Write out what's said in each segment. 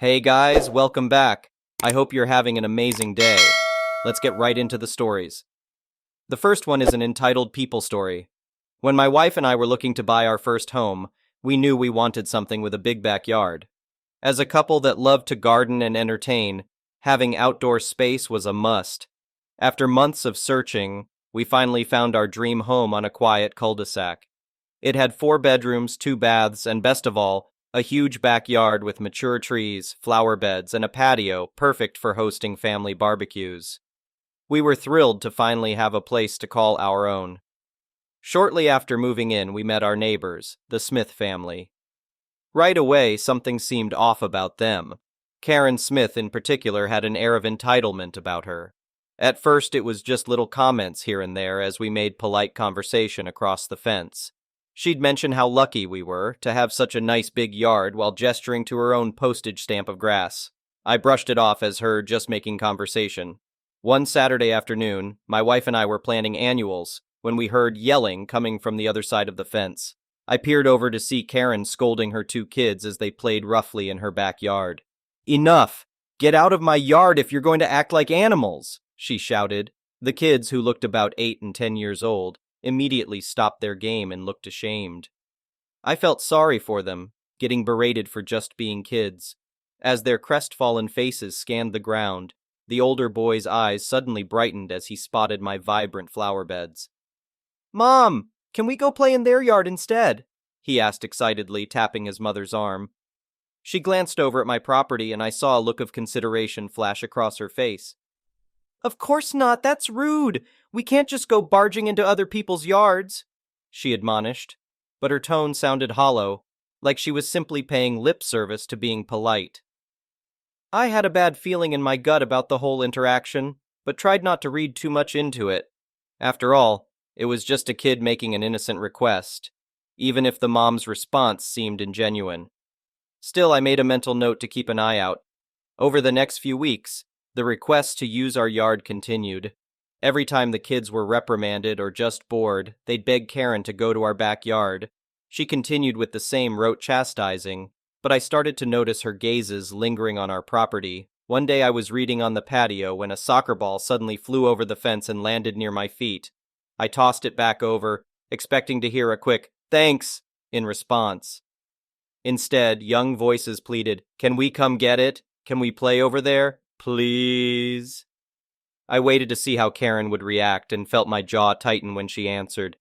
Hey guys, welcome back. I hope you're having an amazing day. Let's get right into the stories. The first one is an entitled People Story. When my wife and I were looking to buy our first home, we knew we wanted something with a big backyard. As a couple that loved to garden and entertain, having outdoor space was a must. After months of searching, we finally found our dream home on a quiet cul-de-sac. It had 4 bedrooms, 2 baths, and best of all, a huge backyard with mature trees, flower beds, and a patio perfect for hosting family barbecues. We were thrilled to finally have a place to call our own. Shortly after moving in, we met our neighbors, the Smith family. Right away, something seemed off about them. Karen Smith in particular had an air of entitlement about her. At first, it was just little comments here and there as we made polite conversation across the fence. She'd mention how lucky we were to have such a nice big yard while gesturing to her own postage stamp of grass. I brushed it off as her just making conversation. One Saturday afternoon, my wife and I were planning annuals when we heard yelling coming from the other side of the fence. I peered over to see Karen scolding her 2 kids as they played roughly in her backyard. "Enough! Get out of my yard if you're going to act like animals!" she shouted. The kids, who looked about 8 and 10 years old, immediately stopped their game and looked ashamed. I felt sorry for them, getting berated for just being kids. As their crestfallen faces scanned the ground, the older boy's eyes suddenly brightened as he spotted my vibrant flower beds. "Mom, can we go play in their yard instead?" he asked excitedly, tapping his mother's arm. She glanced over at my property and I saw a look of consideration flash across her face. "Of course not, that's rude. We can't just go barging into other people's yards," she admonished, but her tone sounded hollow, like she was simply paying lip service to being polite. I had a bad feeling in my gut about the whole interaction, but tried not to read too much into it. After all, it was just a kid making an innocent request, even if the mom's response seemed ingenuine. Still, I made a mental note to keep an eye out. Over the next few weeks, the requests to use our yard continued. Every time the kids were reprimanded or just bored, they'd beg Karen to go to our backyard. She continued with the same rote chastising, but I started to notice her gazes lingering on our property. One day I was reading on the patio when a soccer ball suddenly flew over the fence and landed near my feet. I tossed it back over, expecting to hear a quick, "Thanks," in response. Instead, young voices pleaded, "Can we come get it? Can we play over there? Please?" I waited to see how Karen would react and felt my jaw tighten when she answered.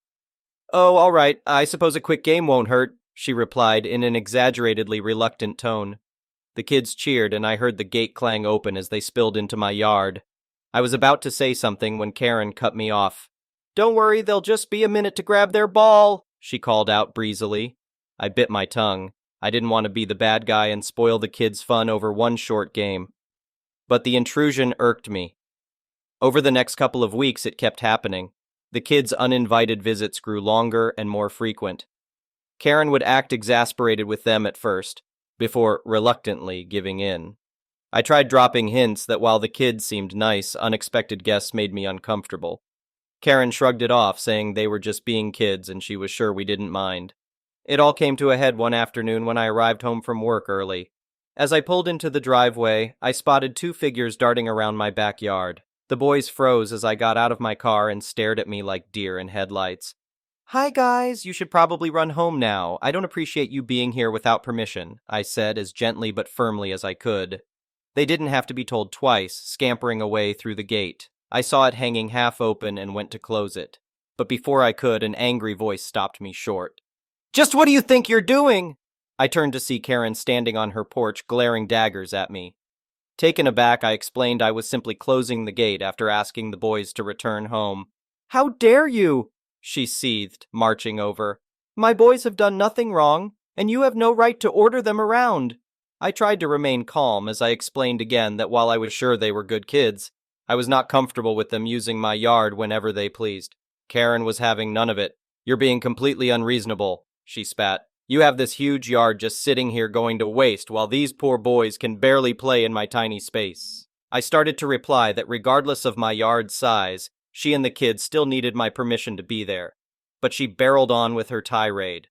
"Oh, all right, I suppose a quick game won't hurt," she replied in an exaggeratedly reluctant tone. The kids cheered and I heard the gate clang open as they spilled into my yard. I was about to say something when Karen cut me off. "Don't worry, they'll just be a minute to grab their ball," she called out breezily. I bit my tongue. I didn't want to be the bad guy and spoil the kids' fun over one short game. But the intrusion irked me. Over the next couple of weeks, it kept happening. The kids' uninvited visits grew longer and more frequent. Karen would act exasperated with them at first, before reluctantly giving in. I tried dropping hints that while the kids seemed nice, unexpected guests made me uncomfortable. Karen shrugged it off, saying they were just being kids and she was sure we didn't mind. It all came to a head one afternoon when I arrived home from work early. As I pulled into the driveway, I spotted 2 figures darting around my backyard. The boys froze as I got out of my car and stared at me like deer in headlights. "Hi guys, you should probably run home now. I don't appreciate you being here without permission," I said as gently but firmly as I could. They didn't have to be told twice, scampering away through the gate. I saw it hanging half open and went to close it. But before I could, an angry voice stopped me short. "Just what do you think you're doing?" I turned to see Karen standing on her porch, glaring daggers at me. Taken aback, I explained I was simply closing the gate after asking the boys to return home. "How dare you?" she seethed, marching over. "My boys have done nothing wrong, and you have no right to order them around." I tried to remain calm as I explained again that while I was sure they were good kids, I was not comfortable with them using my yard whenever they pleased. Karen was having none of it. "You're being completely unreasonable," she spat. "You have this huge yard just sitting here going to waste while these poor boys can barely play in my tiny space." I started to reply that regardless of my yard's size, she and the kids still needed my permission to be there. But she barreled on with her tirade.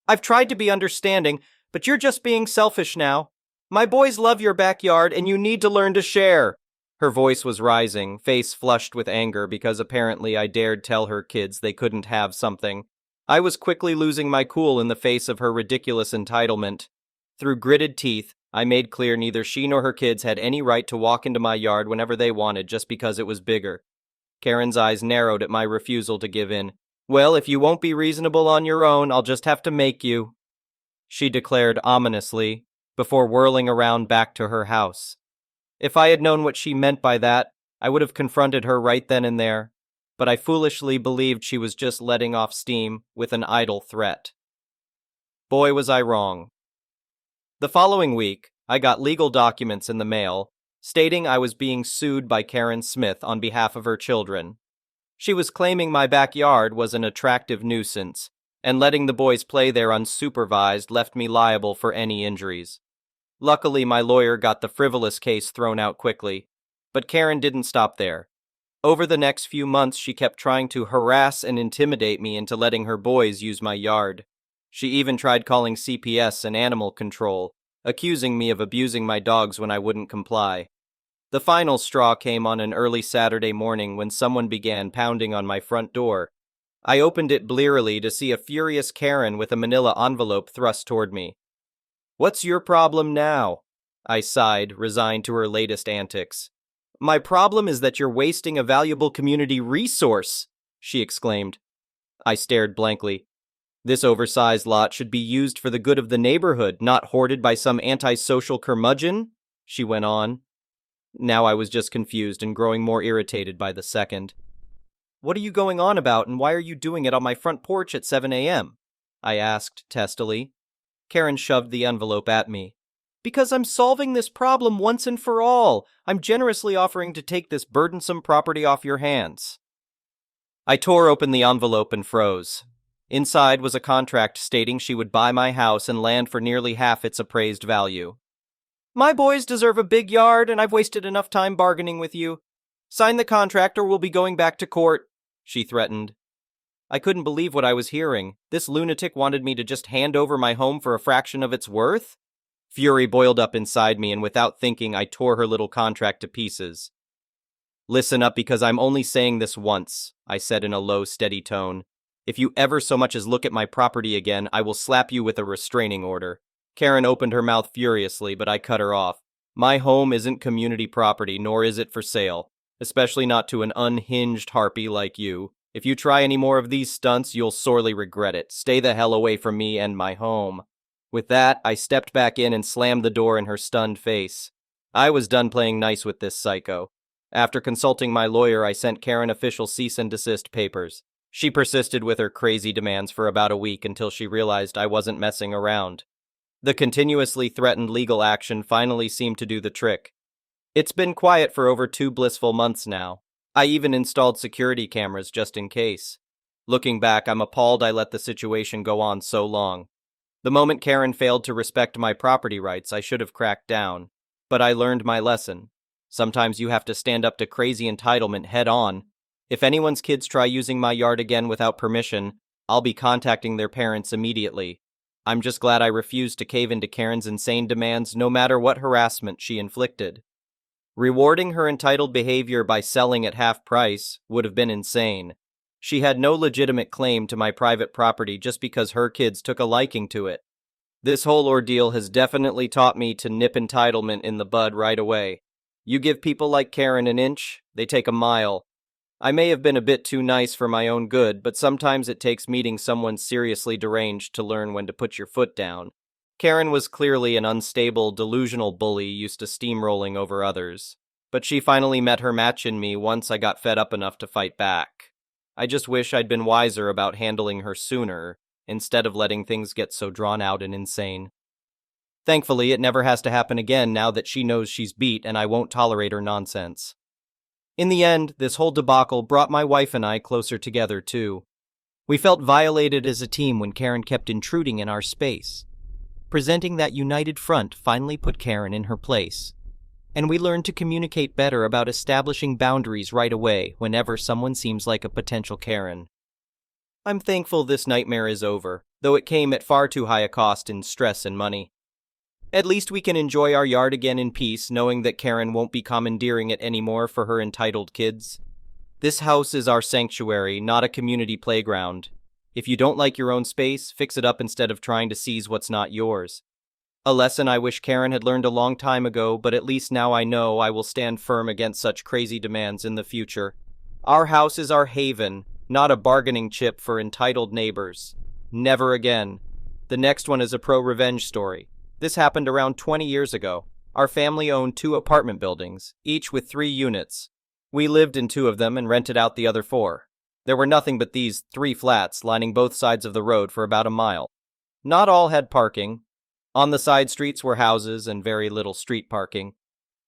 "I've tried to be understanding, but you're just being selfish now. My boys love your backyard and you need to learn to share. Her voice was rising, face flushed with anger because apparently I dared tell her kids they couldn't have something. I was quickly losing my cool in the face of her ridiculous entitlement. Through gritted teeth, I made clear neither she nor her kids had any right to walk into my yard whenever they wanted just because it was bigger. Karen's eyes narrowed at my refusal to give in. Well, if you won't be reasonable on your own, I'll just have to make you, she declared ominously, before whirling around back to her house. If I had known what she meant by that, I would have confronted her right then and there, but I foolishly believed she was just letting off steam with an idle threat. Boy, was I wrong. The following week, I got legal documents in the mail stating I was being sued by Karen Smith on behalf of her children. She was claiming my backyard was an attractive nuisance, and letting the boys play there unsupervised left me liable for any injuries. Luckily, my lawyer got the frivolous case thrown out quickly, but Karen didn't stop there. Over the next few months, she kept trying to harass and intimidate me into letting her boys use my yard. She even tried calling CPS and animal control, accusing me of abusing my dogs when I wouldn't comply. The final straw came on an early Saturday morning when someone began pounding on my front door. I opened it blearily to see a furious Karen with a manila envelope thrust toward me. "What's your problem now?" I sighed, resigned to her latest antics. "My problem is that you're wasting a valuable community resource," she exclaimed. I stared blankly. "This oversized lot should be used for the good of the neighborhood, not hoarded by some antisocial curmudgeon," she went on. Now I was just confused and growing more irritated by the second. "What are you going on about, and why are you doing it on my front porch at 7 a.m.? I asked testily. Karen shoved the envelope at me. "Because I'm solving this problem once and for all. I'm generously offering to take this burdensome property off your hands." I tore open the envelope and froze. Inside was a contract stating she would buy my house and land for nearly half its appraised value. "My boys deserve a big yard, and I've wasted enough time bargaining with you. Sign the contract or we'll be going back to court," she threatened. I couldn't believe what I was hearing. This lunatic wanted me to just hand over my home for a fraction of its worth? Fury boiled up inside me, and without thinking, I tore her little contract to pieces. "Listen up, because I'm only saying this once," I said in a low, steady tone. "If you ever so much as look at my property again, I will slap you with a restraining order." Karen opened her mouth furiously, but I cut her off. "My home isn't community property, nor is it for sale, especially not to an unhinged harpy like you. If you try any more of these stunts, you'll sorely regret it. Stay the hell away from me and my home." With that, I stepped back in and slammed the door in her stunned face. I was done playing nice with this psycho. After consulting my lawyer, I sent Karen official cease and desist papers. She persisted with her crazy demands for about a week until she realized I wasn't messing around. The continuously threatened legal action finally seemed to do the trick. It's been quiet for over 2 blissful months now. I even installed security cameras just in case. Looking back, I'm appalled I let the situation go on so long. The moment Karen failed to respect my property rights, I should have cracked down. But I learned my lesson. Sometimes you have to stand up to crazy entitlement head on. If anyone's kids try using my yard again without permission, I'll be contacting their parents immediately. I'm just glad I refused to cave into Karen's insane demands, no matter what harassment she inflicted. Rewarding her entitled behavior by selling at half price would have been insane. She had no legitimate claim to my private property just because her kids took a liking to it. This whole ordeal has definitely taught me to nip entitlement in the bud right away. You give people like Karen an inch, they take a mile. I may have been a bit too nice for my own good, but sometimes it takes meeting someone seriously deranged to learn when to put your foot down. Karen was clearly an unstable, delusional bully used to steamrolling over others. But she finally met her match in me once I got fed up enough to fight back. I just wish I'd been wiser about handling her sooner, instead of letting things get so drawn out and insane. Thankfully, it never has to happen again now that she knows she's beat and I won't tolerate her nonsense. In the end, this whole debacle brought my wife and I closer together, too. We felt violated as a team when Karen kept intruding in our space. Presenting that united front finally put Karen in her place. And we learned to communicate better about establishing boundaries right away whenever someone seems like a potential Karen. I'm thankful this nightmare is over, though it came at far too high a cost in stress and money. At least we can enjoy our yard again in peace, knowing that Karen won't be commandeering it anymore for her entitled kids. This house is our sanctuary, not a community playground. If you don't like your own space, fix it up instead of trying to seize what's not yours. A lesson I wish Karen had learned a long time ago, but at least now I know I will stand firm against such crazy demands in the future. Our house is our haven, not a bargaining chip for entitled neighbors. Never again. The next one is a pro-revenge story. This happened around 20 years ago. Our family owned 2 apartment buildings, each with 3 units. We lived in 2 of them and rented out the other 4. There were nothing but these 3 flats lining both sides of the road for about a mile. Not all had parking. On the side streets were houses and very little street parking.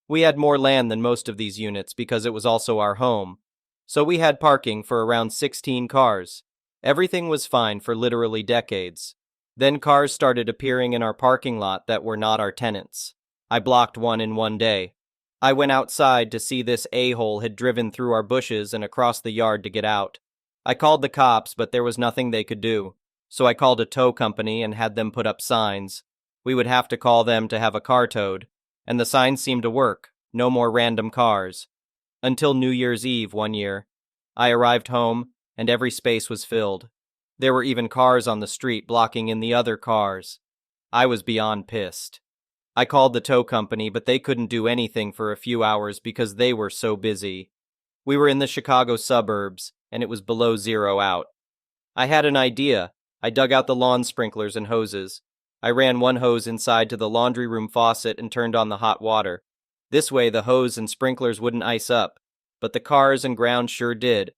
We had more land than most of these units because it was also our home. So we had parking for around 16 cars. Everything was fine for literally decades. Then cars started appearing in our parking lot that were not our tenants. I blocked one in one day. I went outside to see this a-hole had driven through our bushes and across the yard to get out. I called the cops, but there was nothing they could do. So I called a tow company and had them put up signs. We would have to call them to have a car towed, and the signs seemed to work. No more random cars. Until New Year's Eve one year. I arrived home, and every space was filled. There were even cars on the street blocking in the other cars. I was beyond pissed. I called the tow company, but they couldn't do anything for a few hours because they were so busy. We were in the Chicago suburbs, and it was below 0 out. I had an idea. I dug out the lawn sprinklers and hoses. I ran one hose inside to the laundry room faucet and turned on the hot water. This way the hose and sprinklers wouldn't ice up, but the cars and ground sure did.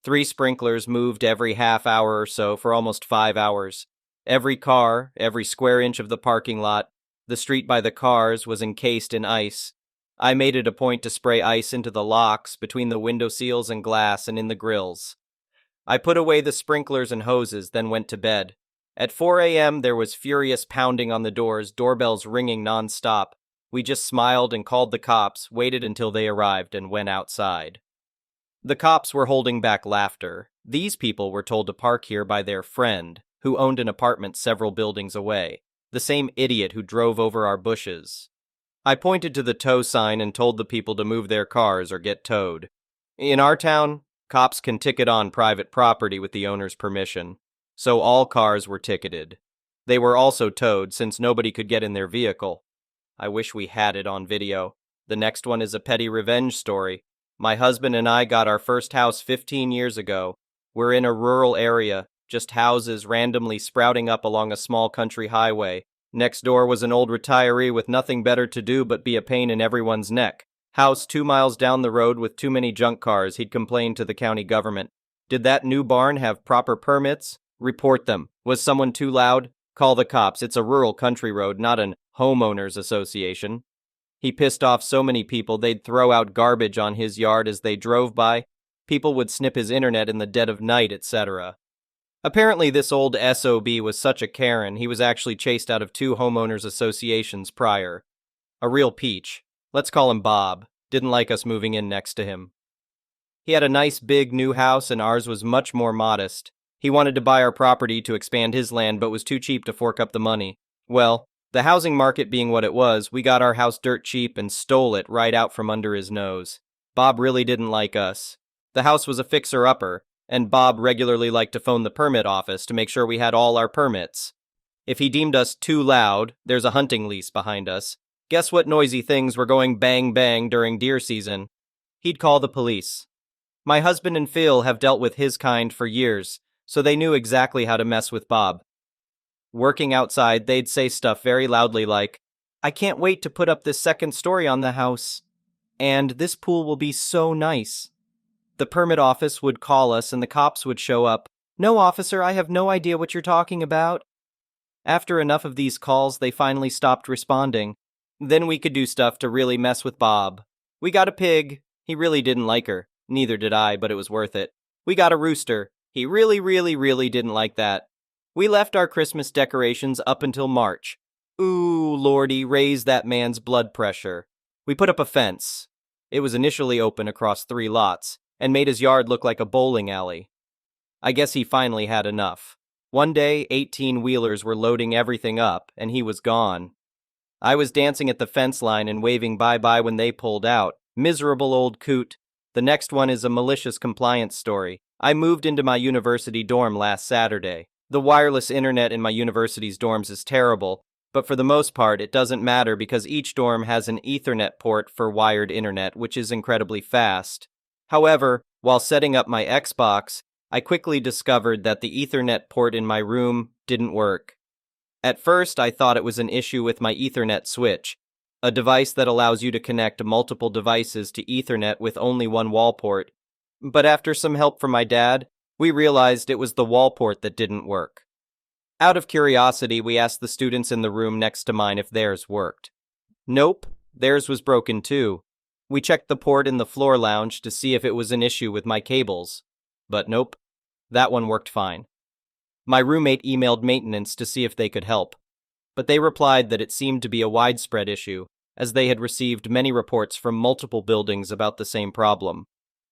3 sprinklers moved every half hour or so for almost 5 hours. Every car, every square inch of the parking lot, the street by the cars was encased in ice. I made it a point to spray ice into the locks, between the window seals and glass, and in the grills. I put away the sprinklers and hoses, then went to bed. At 4 a.m. there was furious pounding on the doors, doorbells ringing non-stop. We just smiled and called the cops, waited until they arrived, and went outside. The cops were holding back laughter. These people were told to park here by their friend, who owned an apartment several buildings away, the same idiot who drove over our bushes. I pointed to the tow sign and told the people to move their cars or get towed. In our town, cops can ticket on private property with the owner's permission, so all cars were ticketed. They were also towed since nobody could get in their vehicle. I wish we had it on video. The next one is a petty revenge story. My husband and I got our first house 15 years ago. We're in a rural area, just houses randomly sprouting up along a small country highway. Next door was an old retiree with nothing better to do but be a pain in everyone's neck. House 2 miles down the road with too many junk cars, he'd complained to the county government. Did that new barn have proper permits? Report them. Was someone too loud? Call the cops. It's a rural country road, not an homeowners association. He pissed off so many people they'd throw out garbage on his yard as they drove by. People would snip his internet in the dead of night, etc. Apparently this old SOB was such a Karen, he was actually chased out of 2 homeowners associations prior. A real peach. Let's call him Bob. Didn't like us moving in next to him. He had a nice big new house and ours was much more modest. He wanted to buy our property to expand his land but was too cheap to fork up the money. Well, the housing market being what it was, we got our house dirt cheap and stole it right out from under his nose. Bob really didn't like us. The house was a fixer-upper, and Bob regularly liked to phone the permit office to make sure we had all our permits. If he deemed us too loud, there's a hunting lease behind us. Guess what noisy things were going bang-bang during deer season? He'd call the police. My husband and Phil have dealt with his kind for years, so they knew exactly how to mess with Bob. Working outside, they'd say stuff very loudly like, "I can't wait to put up this second story on the house. And this pool will be so nice." The permit office would call us and the cops would show up. "No, officer, I have no idea what you're talking about." After enough of these calls, they finally stopped responding. Then we could do stuff to really mess with Bob. We got a pig. He really didn't like her. Neither did I, but it was worth it. We got a rooster. He really didn't like that. We left our Christmas decorations up until March. Ooh, lordy, raise that man's blood pressure. We put up a fence. It was initially open across 3 lots, and made his yard look like a bowling alley. I guess he finally had enough. One day, 18-wheelers were loading everything up, and he was gone. I was dancing at the fence line and waving bye-bye when they pulled out. Miserable old coot. The next one is a malicious compliance story. I moved into my university dorm last Saturday. The wireless internet in my university's dorms is terrible, but for the most part it doesn't matter because each dorm has an Ethernet port for wired internet, which is incredibly fast. However, while setting up my Xbox, I quickly discovered that the Ethernet port in my room didn't work. At first, I thought it was an issue with my Ethernet switch, a device that allows you to connect multiple devices to Ethernet with only one wall port. But after some help from my dad, we realized it was the wall port that didn't work. Out of curiosity, we asked the students in the room next to mine if theirs worked. Nope, theirs was broken too. We checked the port in the floor lounge to see if it was an issue with my cables. But nope, that one worked fine. My roommate emailed maintenance to see if they could help, but they replied that it seemed to be a widespread issue, as they had received many reports from multiple buildings about the same problem.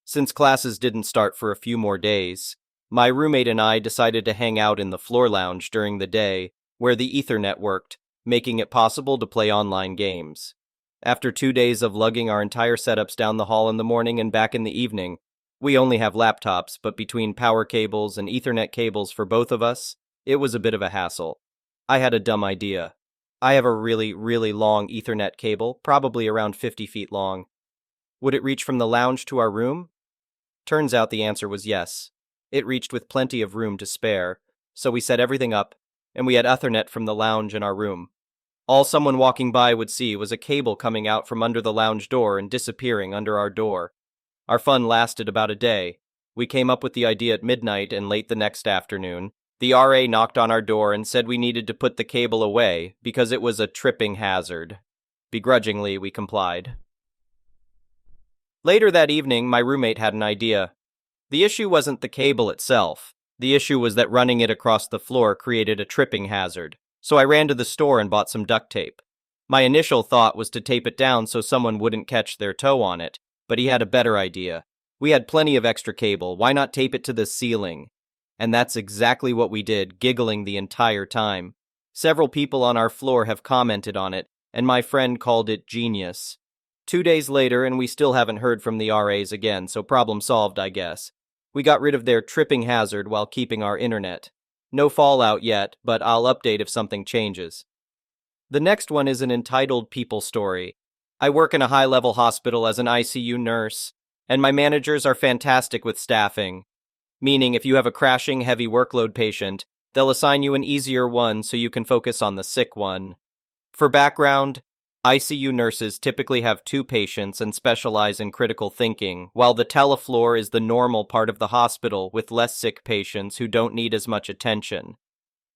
Since classes didn't start for a few more days, my roommate and I decided to hang out in the floor lounge during the day, where the Ethernet worked, making it possible to play online games. After 2 days of lugging our entire setups down the hall in the morning and back in the evening, we only have laptops, but between power cables and Ethernet cables for both of us, it was a bit of a hassle. I had a dumb idea. I have a really, really long Ethernet cable, probably around 50 feet long. Would it reach from the lounge to our room? Turns out the answer was yes. It reached with plenty of room to spare, so we set everything up, and we had Ethernet from the lounge in our room. All someone walking by would see was a cable coming out from under the lounge door and disappearing under our door. Our fun lasted about a day. We came up with the idea at midnight, and late the next afternoon, the RA knocked on our door and said we needed to put the cable away because it was a tripping hazard. Begrudgingly, we complied. Later that evening, my roommate had an idea. The issue wasn't the cable itself. The issue was that running it across the floor created a tripping hazard. So I ran to the store and bought some duct tape. My initial thought was to tape it down so someone wouldn't catch their toe on it, but he had a better idea. We had plenty of extra cable, why not tape it to the ceiling? And that's exactly what we did, giggling the entire time. Several people on our floor have commented on it, and my friend called it genius. 2 days later, and we still haven't heard from the RAs again, so problem solved, I guess. We got rid of their tripping hazard while keeping our internet. No fallout yet, but I'll update if something changes. The next one is an entitled people story. I work in a high-level hospital as an ICU nurse, and my managers are fantastic with staffing. Meaning if you have a crashing, heavy workload patient, they'll assign you an easier one so you can focus on the sick one. For background, ICU nurses typically have 2 patients and specialize in critical thinking, while the telefloor is the normal part of the hospital with less sick patients who don't need as much attention.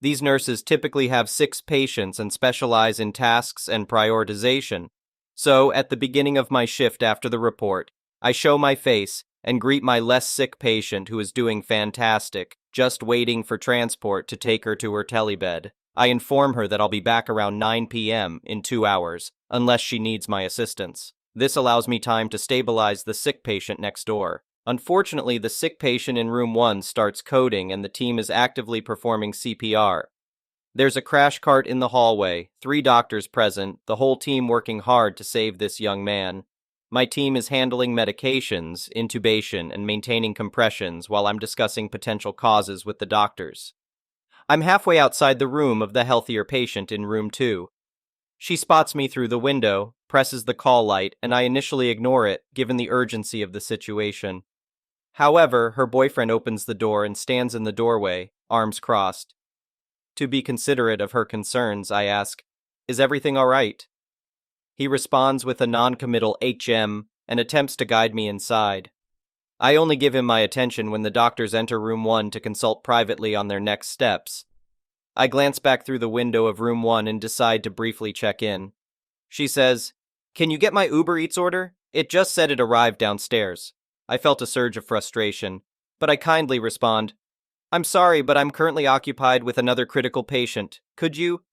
These nurses typically have 6 patients and specialize in tasks and prioritization. So, at the beginning of my shift after the report, I show my face and greet my less sick patient who is doing fantastic, just waiting for transport to take her to her telebed. I inform her that I'll be back around 9 p.m. in 2 hours, unless she needs my assistance. This allows me time to stabilize the sick patient next door. Unfortunately, the sick patient in room 1 starts coding and the team is actively performing CPR. There's a crash cart in the hallway, 3 doctors present, the whole team working hard to save this young man. My team is handling medications, intubation, and maintaining compressions while I'm discussing potential causes with the doctors. I'm halfway outside the room of the healthier patient in room 2. She spots me through the window, presses the call light, and I initially ignore it, given the urgency of the situation. However, her boyfriend opens the door and stands in the doorway, arms crossed. To be considerate of her concerns, I ask, "Is everything all right?" He responds with a non-committal HM and attempts to guide me inside. I only give him my attention when the doctors enter room 1 to consult privately on their next steps. I glance back through the window of room 1 and decide to briefly check in. She says, "Can you get my Uber Eats order? It just said it arrived downstairs." I felt a surge of frustration, but I kindly respond, "I'm sorry, but I'm currently occupied with another critical patient. Could you?"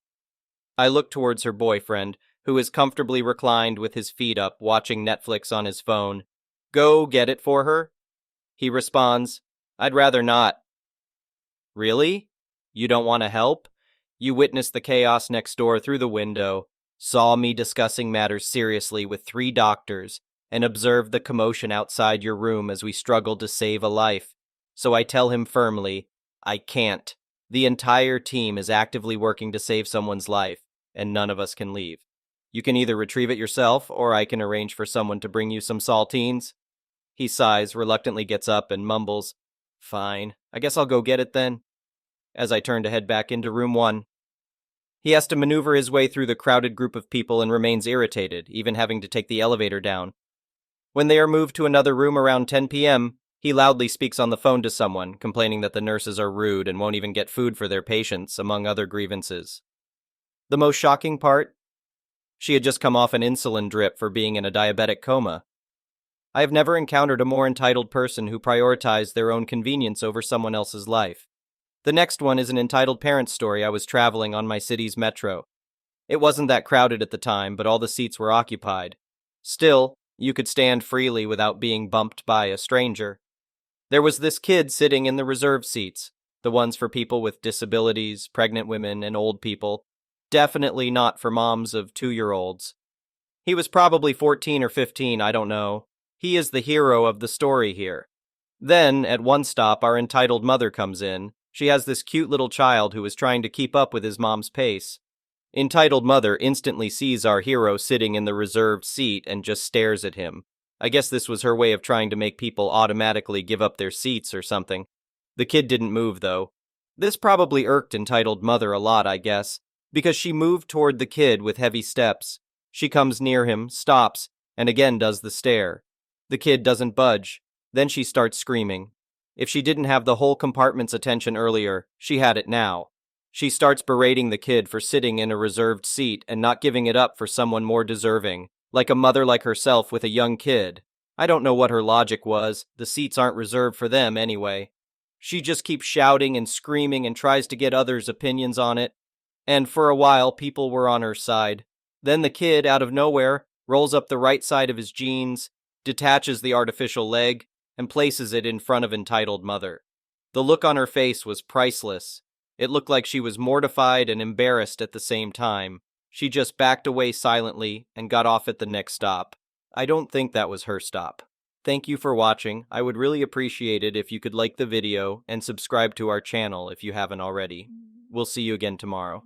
I look towards her boyfriend, who is comfortably reclined with his feet up, watching Netflix on his phone. "Go get it for her?" He responds, "I'd rather not." "Really? You don't want to help? You witness the chaos next door through the window. saw me discussing matters seriously with 3 doctors, and observed the commotion outside your room as we struggled to save a life. So I tell him firmly, I can't. The entire team is actively working to save someone's life, and none of us can leave. You can either retrieve it yourself, or I can arrange for someone to bring you some saltines. He sighs, reluctantly gets up, and mumbles, Fine, I guess I'll go get it then. As I turn to head back into room 1, he has to maneuver his way through the crowded group of people and remains irritated, even having to take the elevator down. When they are moved to another room around 10 p.m., he loudly speaks on the phone to someone, complaining that the nurses are rude and won't even get food for their patients, among other grievances. The most shocking part? She had just come off an insulin drip for being in a diabetic coma. I have never encountered a more entitled person who prioritized their own convenience over someone else's life. The next one is an entitled parent story. I was traveling on my city's metro. It wasn't that crowded at the time, but all the seats were occupied. Still, you could stand freely without being bumped by a stranger. There was this kid sitting in the reserved seats, the ones for people with disabilities, pregnant women, and old people. Definitely not for moms of 2-year-olds. He was probably 14 or 15, I don't know. He is the hero of the story here. Then, at one stop, our entitled mother comes in. She has this cute little child who is trying to keep up with his mom's pace. Entitled mother instantly sees our hero sitting in the reserved seat and just stares at him. I guess this was her way of trying to make people automatically give up their seats or something. The kid didn't move, though. This probably irked entitled mother a lot, I guess, because she moved toward the kid with heavy steps. She comes near him, stops, and again does the stare. The kid doesn't budge. Then she starts screaming. If she didn't have the whole compartment's attention earlier, she had it now. She starts berating the kid for sitting in a reserved seat and not giving it up for someone more deserving, like a mother like herself with a young kid. I don't know what her logic was. The seats aren't reserved for them anyway. She just keeps shouting and screaming and tries to get others' opinions on it. And for a while, people were on her side. Then the kid, out of nowhere, rolls up the right side of his jeans, detaches the artificial leg, and places it in front of entitled mother. The look on her face was priceless. It looked like she was mortified and embarrassed at the same time. She just backed away silently and got off at the next stop. I don't think that was her stop. Thank you for watching. I would really appreciate it if you could like the video and subscribe to our channel if you haven't already. We'll see you again tomorrow.